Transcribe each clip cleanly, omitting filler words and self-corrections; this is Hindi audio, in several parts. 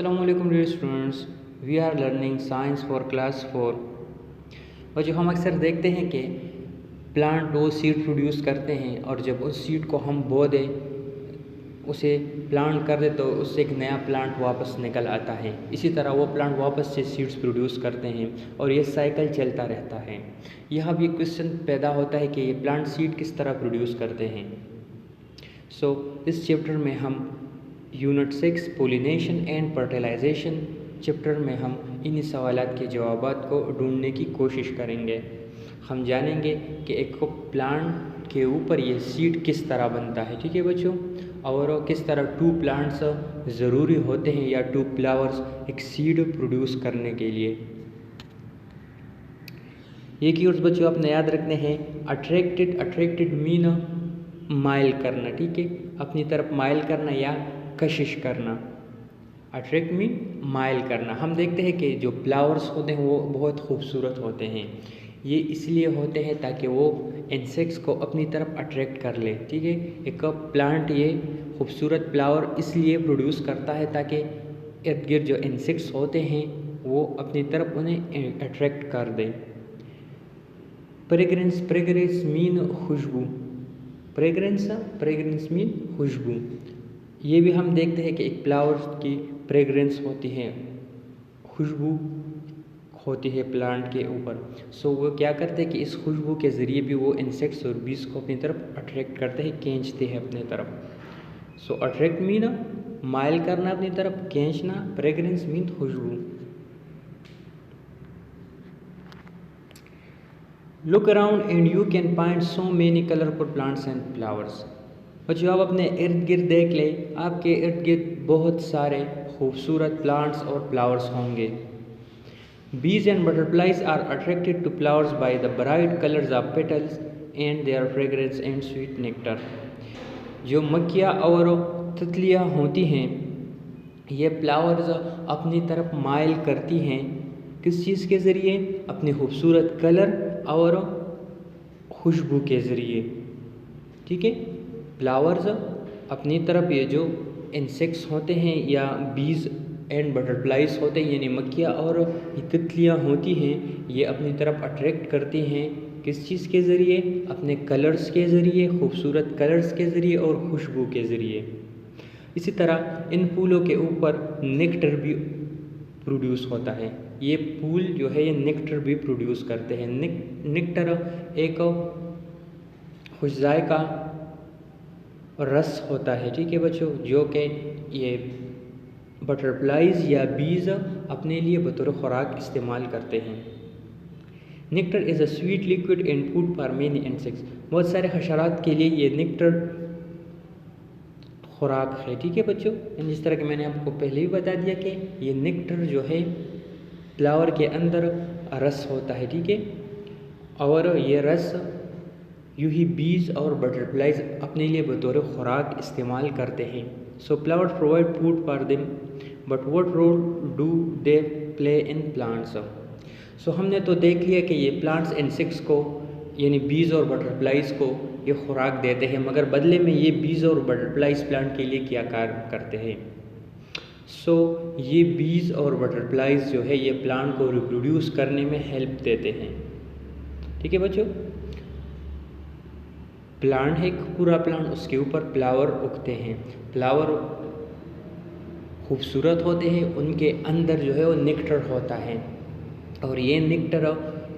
Assalamualaikum dear students, we are learning science for class 4। और जो हम अक्सर देखते हैं कि प्लांट वो सीड प्रोड्यूस करते हैं और जब उस सीड को हम बो दें, उसे प्लांट कर दें तो उससे एक नया प्लांट वापस निकल आता है। इसी तरह वो प्लांट वापस से सीड्स प्रोड्यूस करते हैं और ये साइकिल चलता रहता है। यहाँ भी क्वेश्चन पैदा होता है कि ये प्लांट सीड किस तरह प्रोड्यूस करते हैं। इस चैप्टर में हम unit 6 pollination and fertilization chapter में हम इन्हीं सवालात के जवाबात को ढूंढने की कोशिश करेंगे। हम जानेंगे कि एक प्लांट के ऊपर ये सीड किस तरह बनता है, ठीक है बच्चों, और किस तरह 2 प्लांट्स ज़रूरी होते हैं या 2 फ्लावर्स एक सीड प्रोड्यूस करने के लिए। ये कीवर्ड्स बच्चों आपने याद रखने हैं। अट्रैक्टेड मीन माइल करना, ठीक है, अपनी तरफ माइल करना या कशिश करना। अट्रैक्ट मीन माइल करना। हम देखते हैं कि जो फ्लावर्स होते हैं वो बहुत खूबसूरत होते हैं। ये इसलिए होते हैं ताकि वो इंसेक्ट्स को अपनी तरफ अट्रैक्ट कर ले, ठीक है। एक प्लांट ये खूबसूरत फ्लावर इसलिए प्रोड्यूस करता है ताकि इर्द गिर्द जो इंसेक्ट्स होते हैं वो अपनी तरफ उन्हें अट्रैक्ट कर दें। फ्रेगरेंस मीन खुशबू। फ्रेगरेंस मीन खुशबू। ये भी हम देखते हैं कि एक फ्लावर की फ्रेगरेंस होती है, खुशबू होती है प्लांट के ऊपर। वो क्या करते हैं कि इस खुशबू के ज़रिए भी वो इंसेक्ट्स और बीज को अपनी तरफ अट्रैक्ट करते हैं, खींचते हैं अपनी तरफ। अट्रैक्ट मीन माइल करना अपनी तरफ, खींचना। फ्रेगरेंस मीन खुशबू। Look around and you can find so many colourful plants and flowers. बच्चों आप अपने इर्द गिर्द देख ले, आपके इर्द गिर्द बहुत सारे खूबसूरत प्लांट्स और फ्लावर्स होंगे। Bees and butterflies are attracted to flowers by the bright colours of petals and their fragrance and sweet nectar. जो मक्खियाँ और तितलियाँ होती हैं, ये फ्लावर्स अपनी तरफ माइल करती हैं किस चीज़ के ज़रिए? अपने खूबसूरत कलर और खुशबू के ज़रिए, ठीक है। फ्लावर्स अपनी तरफ ये जो इंसेक्ट्स होते हैं या बीज एंड बटरफ्लाइज होते हैं यानी मक्खियाँ और तितलियाँ होती हैं, ये अपनी तरफ अट्रैक्ट करती हैं किस चीज़ के ज़रिए? अपने कलर्स के ज़रिए, खूबसूरत कलर्स के ज़रिए और खुशबू के ज़रिए। इसी तरह इन फूलों के ऊपर नेक्टर भी प्रोड्यूस होता है। ये फूल जो है ये नेक्टर भी प्रोड्यूस करते हैं। नेक्टर एक खुश जायका रस होता है, ठीक है बच्चों, जो कि ये बटरफ्लाइज या बीज अपने लिए बतौर खुराक इस्तेमाल करते हैं। Nectar is a sweet liquid and food for many insects. बहुत सारे हशरात के लिए ये नेक्टर खुराक है, ठीक है बच्चों। जिस तरह कि मैंने आपको पहले ही बता दिया कि ये नेक्टर जो है फ्लावर के अंदर रस होता है, ठीक है, और ये रस यूँ ही बीज और बटरफ्लाइज अपने लिए बतौर खुराक इस्तेमाल करते हैं। Flowers provide food for them, but what role do they play in plants. हमने तो देख लिया कि ये प्लांट्स इंसेक्ट्स को यानी बीज और बटरफ्लाइज को ये खुराक देते हैं, मगर बदले में ये बीज और बटरफ्लाइज प्लांट के लिए क्या कार्य करते हैं? ये बीज और बटरफ्लाइज जो है ये प्लांट को रिप्रोड्यूस करने में हेल्प देते हैं, ठीक है बच्चों। प्लांट है एक पूरा प्लांट, उसके ऊपर फ्लावर उगते हैं। फ्लावर खूबसूरत होते हैं, उनके अंदर जो है वो नेक्टर होता है और ये नेक्टर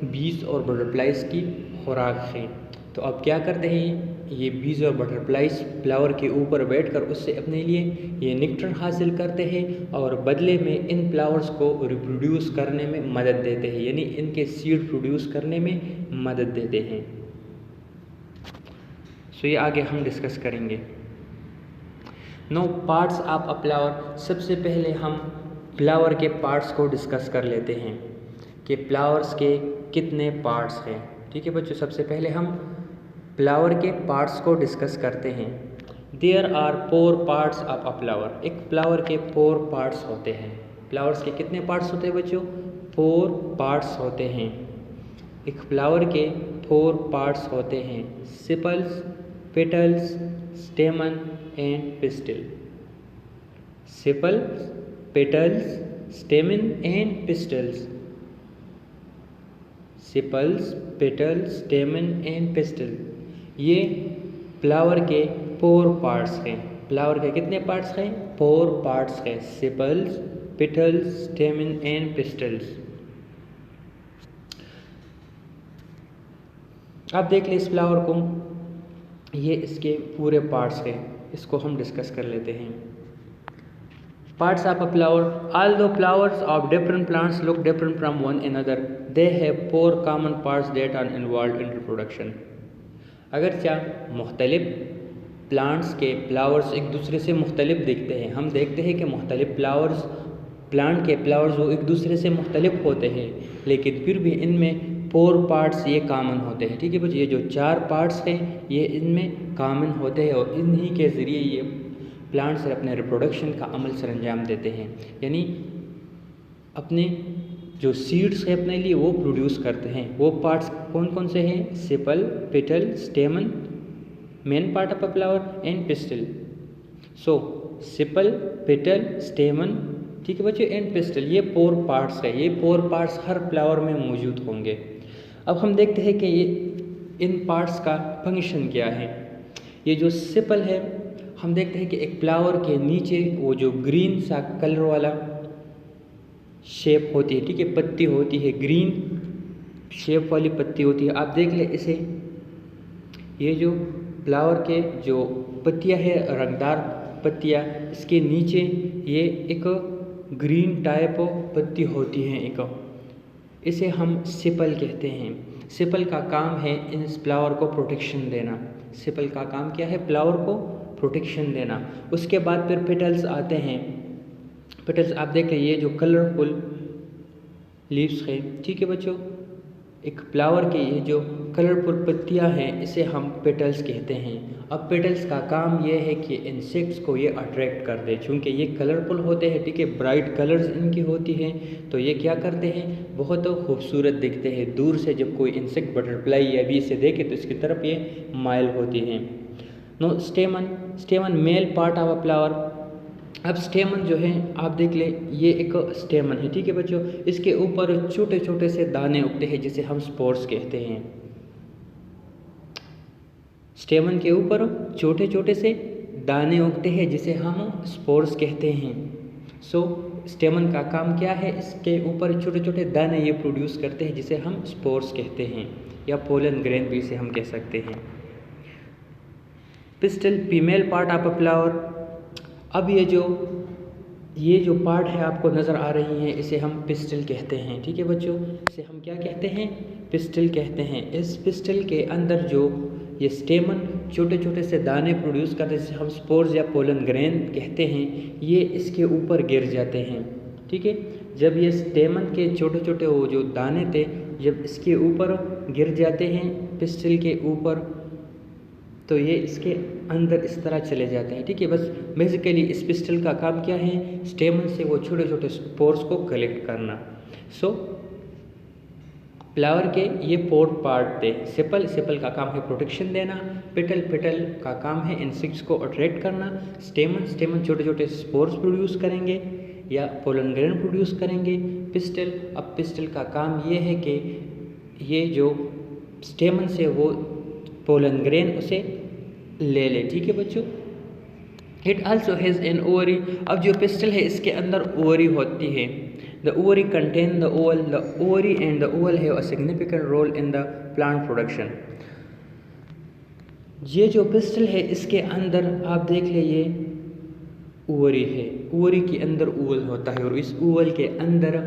बीज और बटरफ्लाइज की खुराक है। तो अब क्या करते हैं ये बीज और बटरफ्लाइज फ्लावर के ऊपर बैठकर उससे अपने लिए ये नेक्टर हासिल करते हैं और बदले में इन फ्लावर्स को रिप्रोड्यूस करने में मदद देते हैं, यानी इनके सीड प्रोड्यूस करने में मदद देते हैं। ये आगे हम डिस्कस करेंगे। Know parts of a flower. सबसे पहले हम फ्लावर के पार्ट्स को डिस्कस कर लेते हैं कि फ्लावर्स के कितने पार्ट्स हैं, ठीक है बच्चों। सबसे पहले हम फ्लावर के पार्ट्स को डिस्कस करते हैं। There are 4 parts of a flower. एक फ्लावर के 4 पार्ट्स होते हैं। फ्लावर्स के कितने पार्ट्स होते हैं बच्चों? 4 पार्ट्स होते हैं। एक फ्लावर के 4 पार्ट्स होते हैं, sepals, petals, स्टेमन and pistil. Sepals, petals, स्टेमन and pistols. Sepals, petals, स्टेमन and pistol, ये फ्लावर के 4 पार्ट्स हैं। फ्लावर के कितने पार्ट्स हैं? 4 पार्ट्स हैं। Sepals, petals, स्टेमन and pistols. आप देख लें इस फ्लावर को, ये इसके पूरे पार्ट्स हैं, इसको हम डिस्कस कर लेते हैं। Parts of a flower. Although flowers of different plants look different from one another, they have 4 common parts that are involved in reproduction. अगरचा मुख्तलिफ प्लांट्स के फ्लावर्स एक दूसरे से मुख्तलिफ दिखते हैं, हम देखते हैं कि मुख्तलिफ फ्लावर्स, प्लांट के फ्लावर्स वो एक दूसरे से मुख्तलिफ होते हैं, लेकिन फिर भी इनमें 4 पार्ट्स ये कॉमन होते हैं। ठीक है बच्चों, ये जो 4 पार्ट्स हैं ये इनमें कॉमन होते हैं और इन्हीं के ज़रिए ये प्लांट्स अपने रिप्रोडक्शन का अमल सरअंजाम देते हैं, यानी अपने जो सीड्स है अपने लिए वो प्रोड्यूस करते हैं। वो पार्ट्स कौन कौन से हैं? Sepal, petal, स्टेमन, main part of a flower and pistol. So sepal, petal, स्टेमन, ठीक है बच्चों, एंड पिस्टल, ये 4 पार्ट्स है। ये 4 पार्ट्स हर फ्लावर में मौजूद होंगे। अब हम देखते हैं कि ये इन पार्ट्स का फंक्शन क्या है। ये जो सेपल है, हम देखते हैं कि एक फ्लावर के नीचे वो जो ग्रीन सा कलर वाला शेप होती है, ठीक है, पत्ती होती है, ग्रीन शेप वाली पत्ती होती है। आप देख ले इसे, ये जो फ्लावर के जो पत्तियां है, रंगदार पत्तियां, इसके नीचे ये एक ग्रीन टाइप पत्ती होती है एक, इसे हम सेपल कहते हैं। सेपल का काम है इस फ्लावर को प्रोटेक्शन देना। सेपल का काम क्या है? फ्लावर को प्रोटेक्शन देना। उसके बाद फिर पेटल्स आते हैं। पेटल्स आप देख लीजिए, जो कलरफुल लीव्स है, ठीक है बच्चों, एक फ्लावर के ये जो कलरफुल पत्तियां हैं इसे हम पेटल्स कहते हैं। अब पेटल्स का काम ये है कि इंसेक्ट्स को ये अट्रैक्ट कर दे, चूँकि ये कलरफुल होते हैं, ठीक है, ब्राइट कलर्स इनकी होती हैं, तो ये क्या करते हैं, बहुत खूबसूरत दिखते हैं। दूर से जब कोई इंसेक्ट, बटरफ्लाई या भी इसे देखे तो इसकी तरफ ये माइल होती हैं। Know stamen, stamen male part of a flower. अब स्टेमन जो है आप देख ले, ये एक स्टेमन है, ठीक है बच्चों, इसके ऊपर छोटे छोटे से दाने उगते हैं जिसे हम स्पोर्स कहते हैं। स्टेमन के ऊपर छोटे छोटे से दाने उगते हैं जिसे हम स्पोर्स कहते हैं। सो स्टेमन का काम क्या है? इसके ऊपर छोटे छोटे दाने ये प्रोड्यूस करते हैं जिसे हम स्पोर्स कहते हैं, या पोलन ग्रेन भी इसे हम कह सकते हैं। Pistol female part of a flower. अब ये जो पार्ट है आपको नज़र आ रही है, इसे हम पिस्टल कहते हैं, ठीक है बच्चों, इसे हम क्या कहते हैं? पिस्टल कहते हैं। इस पिस्टल के अंदर जो ये स्टेमन छोटे छोटे से दाने प्रोड्यूस करते हैं जिसे हम स्पोर्स या पोलन ग्रेन कहते हैं, ये इसके ऊपर गिर जाते हैं, ठीक है। जब ये स्टेमन के छोटे छोटे वो जो दाने थे जब इसके ऊपर गिर जाते हैं पिस्टल के ऊपर, तो ये इसके अंदर इस तरह चले जाते हैं, ठीक है। बस बेसिकली इस पिस्टल का काम क्या है? स्टेमन से वो छोटे छोटे स्पोर्स को कलेक्ट करना। सो फ्लावर के ये 4 पार्ट थे। सेपल का काम है प्रोटेक्शन देना, पेटल का काम है इंसेक्ट्स को अट्रैक्ट करना, स्टेमन छोटे छोटे स्पोर्स प्रोड्यूस करेंगे या पोलन ग्रेन प्रोड्यूस करेंगे। अब पिस्टल का काम ये है कि ये जो स्टेमन से वो पोलन ग्रेन उसे ले ले, ठीक है बच्चों। It also has an ovary. अब जो पिस्टल है इसके अंदर ओवरी होती है। The ovary contain the ovule. The ovary and the ovule have a significant role in the plant production. ये जो पिस्टल है इसके अंदर आप देख ले, ये ओवरी है, ओवरी के अंदर ओवल होता है और इस ओवल के अंदर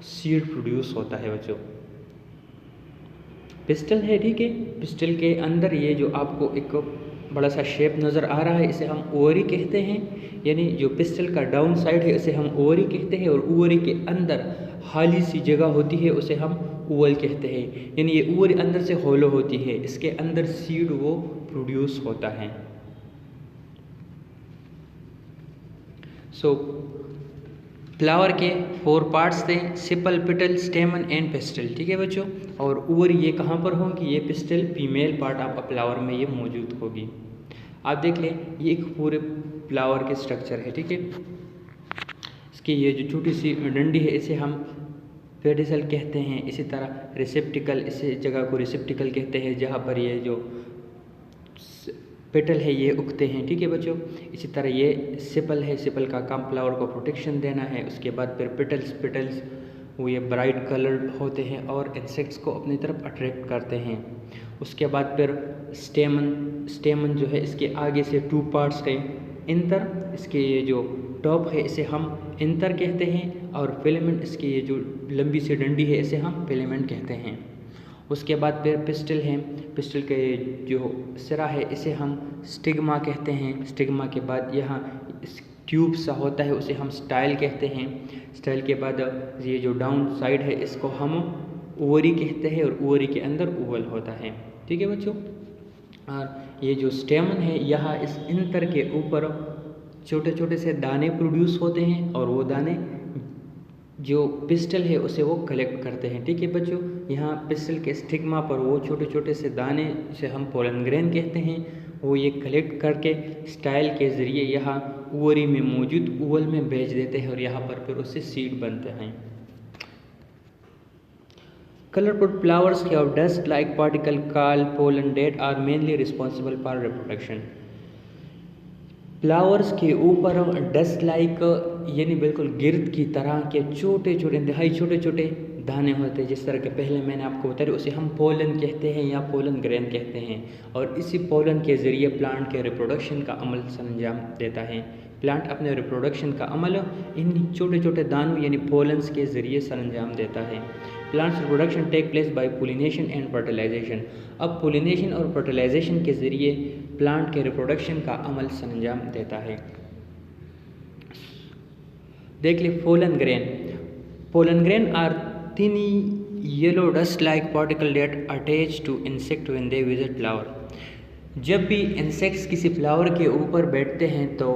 सीड प्रोड्यूस होता है बच्चों। पिस्टल है, ठीक है, पिस्टल के अंदर ये जो आपको एक बड़ा सा शेप नज़र आ रहा है इसे हम ओवरी कहते हैं, यानी जो पिस्टल का डाउन साइड है इसे हम ओवरी कहते हैं, और ओवरी के अंदर खाली सी जगह होती है उसे हम ओवल कहते हैं, यानी ये ओवरी अंदर से होलो होती है, इसके अंदर सीड वो प्रोड्यूस होता है। सो फ्लावर के 4 पार्ट्स थे, sepal, petal, stamen and pistol, ठीक है बच्चों। और ओवरी ये कहाँ पर होंगी? ये pistol female part of flower में ये मौजूद होगी। आप देख लें, ये एक पूरे फ्लावर के स्ट्रक्चर है, ठीक है। इसकी ये जो छोटी सी डंडी है इसे हम पेडिसल कहते हैं। इसी तरह रिसेप्टिकल, इस जगह को रिसेप्टिकल कहते हैं जहाँ पर ये जो पेटल है ये उगते हैं, ठीक है बच्चों। इसी तरह ये सिपल है, सिपल का काम फ्लावर को प्रोटेक्शन देना है। उसके बाद फिर पेटल्स वो ये ब्राइट कलर्ड होते हैं और इंसेक्ट्स को अपनी तरफ अट्रैक्ट करते हैं। उसके बाद फिर स्टेमन जो है इसके आगे से 2 पार्ट्स के इंतर, इसके ये जो टॉप है इसे हम इंतर कहते हैं और फिलामेंट, इसकी ये जो लंबी सी डंडी है इसे हम फिलामेंट कहते हैं। उसके बाद फिर पिस्टल है, पिस्टल के जो सिरा है इसे हम स्टिग्मा कहते हैं। स्टिग्मा के बाद यहाँ ट्यूब सा होता है उसे हम स्टाइल कहते हैं। स्टाइल के बाद ये जो डाउन साइड है इसको हम ओवरी कहते हैं और ओवरी के अंदर ओवल होता है, ठीक है बच्चों। और ये जो स्टेमन है यहाँ इस इंतर के ऊपर छोटे छोटे से दाने प्रोड्यूस होते हैं और वो दाने जो पिस्टल है उसे वो कलेक्ट करते हैं, ठीक है बच्चों। यहाँ पिस्टल के स्टिग्मा पर वो छोटे छोटे से दाने से हम पोलन ग्रेन कहते हैं, वो ये कलेक्ट करके स्टाइल के ज़रिए यहाँ ओवरी में मौजूद ओवल में भेज देते हैं और यहाँ पर फिर उससे सीड बनते हैं। Colorful flowers have dust-like particle called pollen that are mainly responsible for reproduction. Flowers के ऊपर डस्ट लाइक यानी बिल्कुल गिर्द की तरह के छोटे छोटे इंतहाई छोटे छोटे दाने होते हैं, जिस तरह के पहले मैंने आपको बताया, उसे हम पोलन कहते हैं या पोलन ग्रेन कहते हैं। और इसी पोलन के ज़रिए प्लांट के रिप्रोडक्शन का अमल सरंजाम देता है। प्लांट अपने रिप्रोडक्शन का अमल इन छोटे छोटे दानों यानी पोलन्स के ज़रिए सरंजाम देता है। Plants reproduction take place by pollination and fertilization. अब पोलिनेशन और फर्टिलाइजेशन के ज़रिए प्लांट के रिप्रोडक्शन का अमल सरंजाम देता है। देख ले pollen grain. Pollen grain are tiny yellow dust-like particle that attach to insect when they visit flower. जब भी इंसेक्ट्स किसी फ्लावर के ऊपर बैठते हैं तो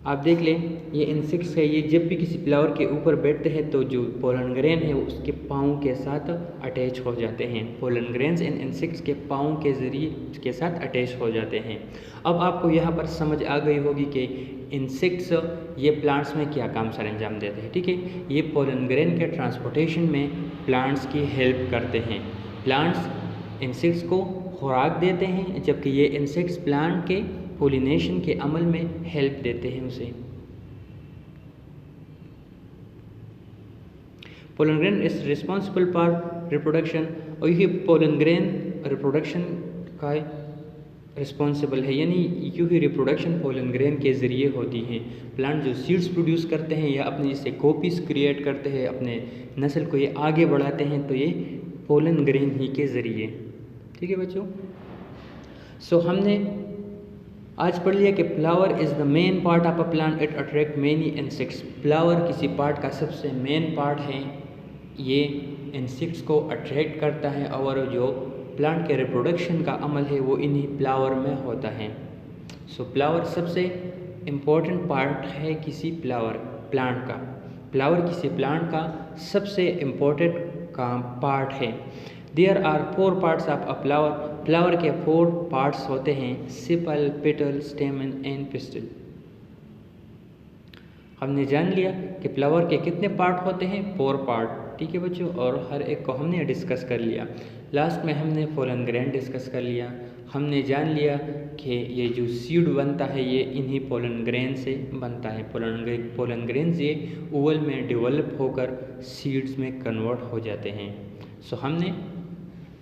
आप देख लें ये इंसेक्ट्स है, ये जब भी किसी फ्लावर के ऊपर बैठते हैं तो जो पोलन ग्रेन है उसके पाँव के साथ अटैच हो जाते हैं। पोलन ग्रेन्स इन इंसेक्ट्स के पाँव के ज़रिए के साथ अटैच हो जाते हैं। अब आपको यहाँ पर समझ आ गई होगी कि इंसेक्ट्स ये प्लांट्स में क्या काम सरंजाम देते हैं, ठीक है। ये पोलन ग्रेन के ट्रांसपोर्टेशन में प्लांट्स की हेल्प करते हैं। प्लांट्स इंसेक्ट्स को खुराक देते हैं जबकि ये इंसेक्ट्स प्लांट के पोलिनेशन के अमल में हेल्प देते हैं उसे। Pollen grain is responsible for reproduction और ये पोलन ग्रेन रिप्रोडक्शन का रिस्पॉन्सिबल है, यानी यूँ ही रिप्रोडक्शन पोलन ग्रेन के ज़रिए होती है। प्लांट जो सीड्स प्रोड्यूस करते हैं या अपने जैसे कॉपीज़ क्रिएट करते हैं, अपने नस्ल को ये आगे बढ़ाते हैं, तो ये पोलन ग्रेन ही के ज़रिए, ठीक है बच्चों। सो हमने आज पढ़ लिया कि flower is the main part of a plant, it attract many insects. Flower किसी पार्ट का सबसे मेन पार्ट है, ये इंसेक्ट्स को अट्रैक्ट करता है और जो प्लांट के रिप्रोडक्शन का अमल है वो इन्हीं फ्लावर में होता है। सो फ्लावर सबसे इम्पोर्टेंट पार्ट है किसी प्लांट का। फ्लावर किसी प्लांट का सबसे इम्पोर्टेंट का पार्ट है। There are 4 parts of a flower. Flower के 4 पार्ट्स होते हैं, sepal, petal, stamen and pistil. हमने जान लिया कि फ्लावर के कितने पार्ट होते हैं, 4 पार्ट, ठीक है बच्चों, और हर एक को हमने डिस्कस कर लिया। लास्ट में हमने पोलन ग्रेन डिस्कस कर लिया। हमने जान लिया कि ये जो सीड बनता है ये इन्हीं पोलन ग्रेन से बनता है। पोलन ग्रेन ये ओवल में डेवलप होकर सीड्स में कन्वर्ट हो जाते हैं। सो हमने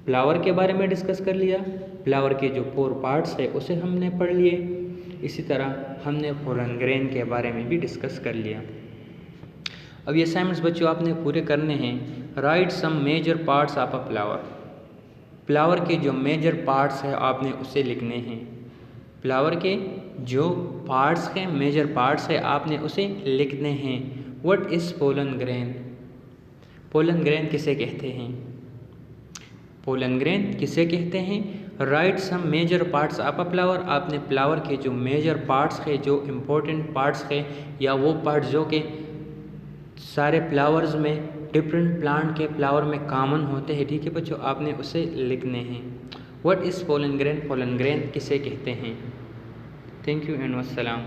फ्लावर के बारे में डिस्कस कर लिया, फ्लावर के जो 4 पार्ट्स है उसे हमने पढ़ लिए। इसी तरह हमने पोलन ग्रेन के बारे में भी डिस्कस कर लिया। अब ये असाइनमेंट्स बच्चों आपने पूरे करने हैं। Write some major parts of a flower. Flower के जो मेजर पार्ट्स है आपने उसे लिखने हैं। फ्लावर के जो पार्ट्स हैं, मेजर पार्ट्स है, आपने उसे लिखने हैं। What is pollen grain? Pollen grain किसे कहते हैं? पोलन ग्रेन किसे कहते हैं? Write some major parts of a flower. आपने फ्लावर के जो मेजर पार्ट्स है, जो इम्पोर्टेंट पार्ट्स है, या वो पार्ट्स जो के सारे फ्लावर्स में, डिफरेंट प्लांट के फ्लावर में कॉमन होते हैं, ठीक है बच्चों, आपने उसे लिखने हैं। What is pollen grain? Pollen grain किसे कहते हैं? Thank you and वस्सलाम।